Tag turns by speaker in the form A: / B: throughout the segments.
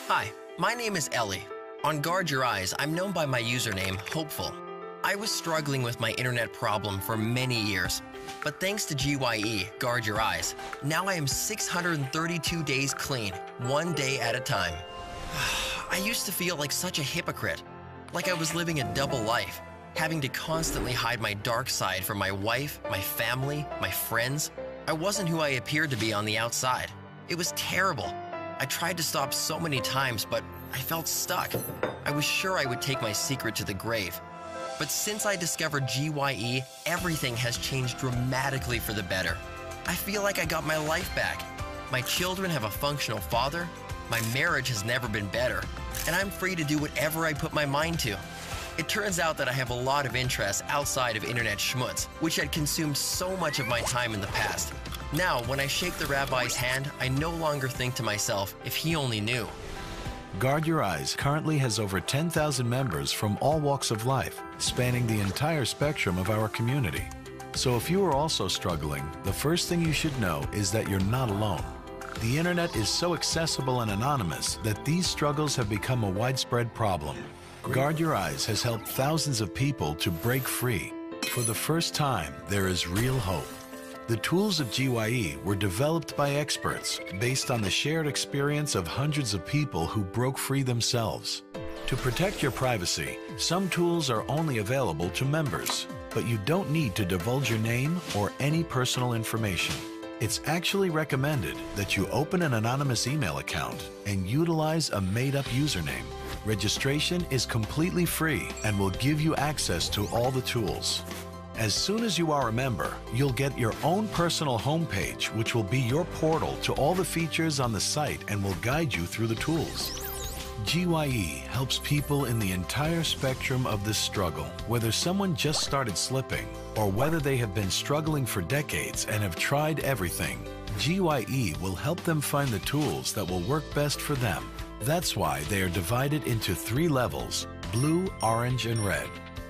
A: Hi, my name is Ellie. On Guard Your Eyes, I'm known by my username, Hopeful. I was struggling with my internet problem for many years, but thanks to GYE, Guard Your Eyes, now I am 632 days clean, one day at a time. I used to feel like such a hypocrite, like I was living a double life, having to constantly hide my dark side from my wife, my family, my friends. I wasn't who I appeared to be on the outside. It was terrible. I tried to stop so many times, but I felt stuck. I was sure I would take my secret to the grave. But since I discovered GYE, everything has changed dramatically for the better. I feel like I got my life back. My children have a functional father, my marriage has never been better, and I'm free to do whatever I put my mind to. It turns out that I have a lot of interests outside of internet schmutz, which had consumed so much of my time in the past. Now, when I shake the rabbi's hand, I no longer think to myself, if he only knew.
B: Guard Your Eyes currently has over 10,000 members from all walks of life, spanning the entire spectrum of our community. So if you are also struggling, the first thing you should know is that you're not alone. The internet is so accessible and anonymous that these struggles have become a widespread problem. Guard Your Eyes has helped thousands of people to break free. For the first time, there is real hope. The tools of GYE were developed by experts based on the shared experience of hundreds of people who broke free themselves. To protect your privacy, some tools are only available to members, but you don't need to divulge your name or any personal information. It's actually recommended that you open an anonymous email account and utilize a made-up username. Registration is completely free and will give you access to all the tools. As soon as you are a member, you'll get your own personal homepage, which will be your portal to all the features on the site and will guide you through the tools. GYE helps people in the entire spectrum of this struggle, whether someone just started slipping or whether they have been struggling for decades and have tried everything. GYE will help them find the tools that will work best for them. That's why they are divided into 3 levels: blue, orange, and red.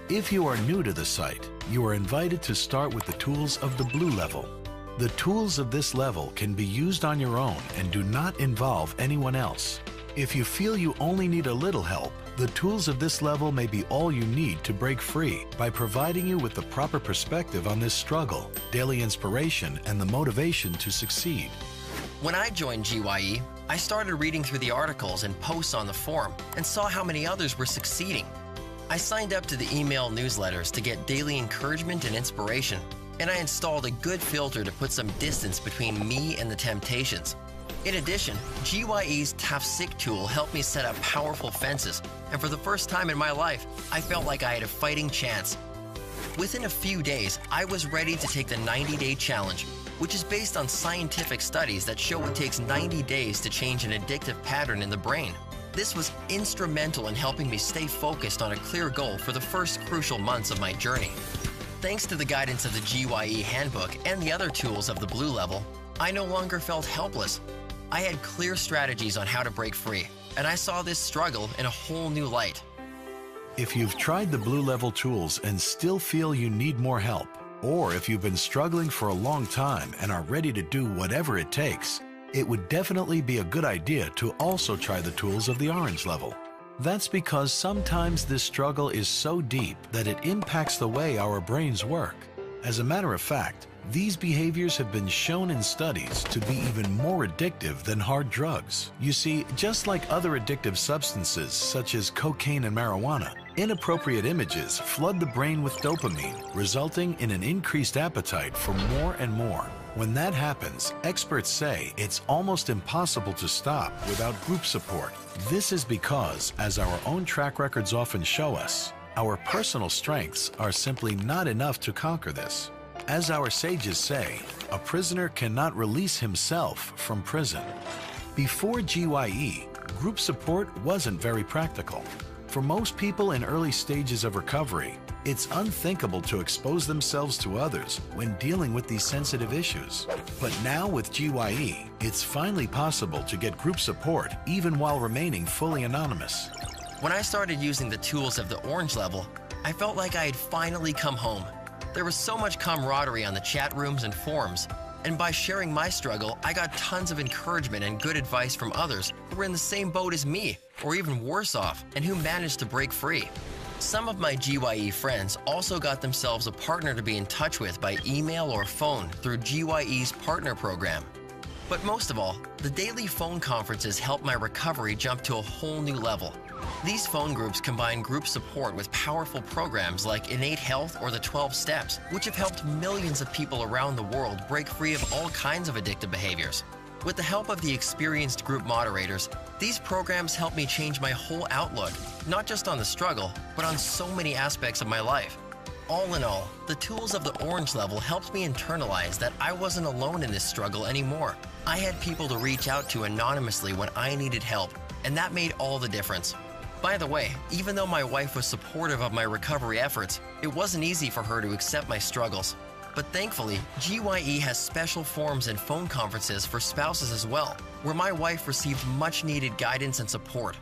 B: If you are new to the site, you are invited to start with the tools of the blue level. The tools of this level can be used on your own and do not involve anyone else. If you feel you only need a little help, the tools of this level may be all you need to break free by providing you with the proper perspective on this struggle, daily inspiration, and the motivation to succeed.
A: When I joined GYE, I started reading through the articles and posts on the forum and saw how many others were succeeding. I signed up to the email newsletters to get daily encouragement and inspiration, and I installed a good filter to put some distance between me and the temptations. In addition, GYE's Tafsik tool helped me set up powerful fences, and for the first time in my life, I felt like I had a fighting chance. Within a few days, I was ready to take the 90-day challenge, which is based on scientific studies that show it takes 90 days to change an addictive pattern in the brain. This was instrumental in helping me stay focused on a clear goal for the first crucial months of my journey. Thanks to the guidance of the GYE handbook and the other tools of the blue level, I no longer felt helpless. I had clear strategies on how to break free, and I saw this struggle in a whole new light.
B: If you've tried the blue level tools and still feel you need more help, or if you've been struggling for a long time and are ready to do whatever it takes, it would definitely be a good idea to also try the tools of the orange level. That's because sometimes this struggle is so deep that it impacts the way our brains work. As a matter of fact, these behaviors have been shown in studies to be even more addictive than hard drugs. You see, just like other addictive substances such as cocaine and marijuana, inappropriate images flood the brain with dopamine, resulting in an increased appetite for more and more. When that happens, experts say it's almost impossible to stop without group support. This is because, as our own track records often show us, our personal strengths are simply not enough to conquer this. As our sages say, a prisoner cannot release himself from prison. Before GYE, group support wasn't very practical. For most people in early stages of recovery, it's unthinkable to expose themselves to others when dealing with these sensitive issues. But now with GYE, it's finally possible to get group support even while remaining fully anonymous.
A: When I started using the tools of the orange level, I felt like I had finally come home. There was so much camaraderie on the chat rooms and forums, And by sharing my struggle, I got tons of encouragement and good advice from others who were in the same boat as me, or even worse off, and who managed to break free. Some of my GYE friends also got themselves a partner to be in touch with by email or phone through GYE's partner program. But most of all, the daily phone conferences helped my recovery jump to a whole new level. These phone groups combine group support with powerful programs like Innate Health or the 12 Steps, which have helped millions of people around the world break free of all kinds of addictive behaviors. With the help of the experienced group moderators, these programs helped me change my whole outlook, not just on the struggle, but on so many aspects of my life. All in all, the tools of the Orange Level helped me internalize that I wasn't alone in this struggle anymore. I had people to reach out to anonymously when I needed help, and that made all the difference. By the way, even though my wife was supportive of my recovery efforts, it wasn't easy for her to accept my struggles. But thankfully, GYE has special forums and phone conferences for spouses as well, where my wife received much-needed guidance and support.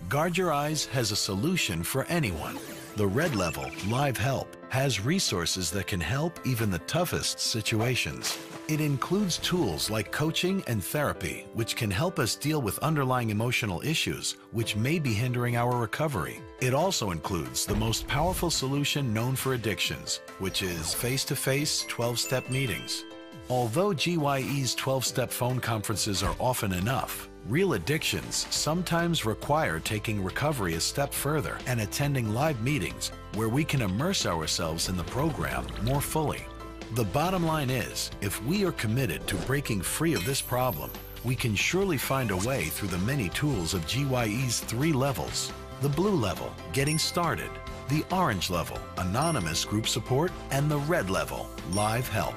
B: Guard Your Eyes has a solution for anyone. The Red Level Live Help has resources that can help even the toughest situations. It includes tools like coaching and therapy, which can help us deal with underlying emotional issues which may be hindering our recovery. It also includes the most powerful solution known for addictions, which is face-to-face 12-step meetings. Although GYE's 12-step phone conferences are often enough, real addictions sometimes require taking recovery a step further and attending live meetings where we can immerse ourselves in the program more fully. The bottom line is, if we are committed to breaking free of this problem, we can surely find a way through the many tools of GYE's 3 levels. The Blue Level, Getting Started, the Orange Level, Anonymous Group Support, and the Red Level, Live Help.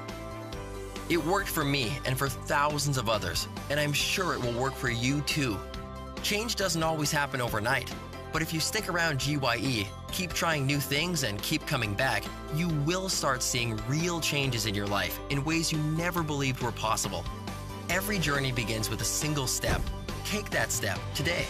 A: It worked for me and for thousands of others, and I'm sure it will work for you too. Change doesn't always happen overnight, but if you stick around GYE, keep trying new things, and keep coming back, you will start seeing real changes in your life in ways you never believed were possible. Every journey begins with a single step. Take that step today.